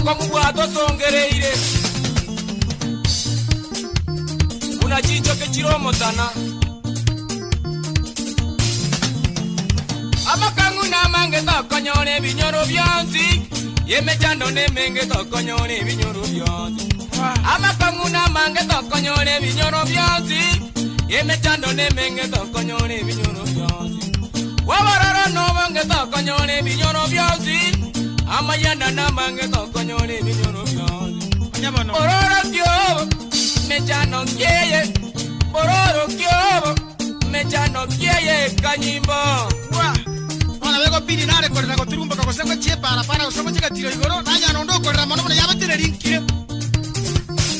Moko mubwato songereire Una chicho ke chiromotana Amakangu na mange tokonyone binyoro byanzi Yemechando ne menge tokonyone binyoro byanzi Amakangu na mange tokonyone binyoro byanzi Yemechando ne menge tokonyone binyoro byanzi Wabarara no mange tokonyone binyoro byanzi Amayana na mange tokonyone binyoro byanzi Bororo kyobo mechano kieye Bororo kyobo mechano kieye kanyimbo Ona bego pini nare korera goturumba kakosengwa chie para usongo chika tiro igoro nanya nondo korera mono ya batere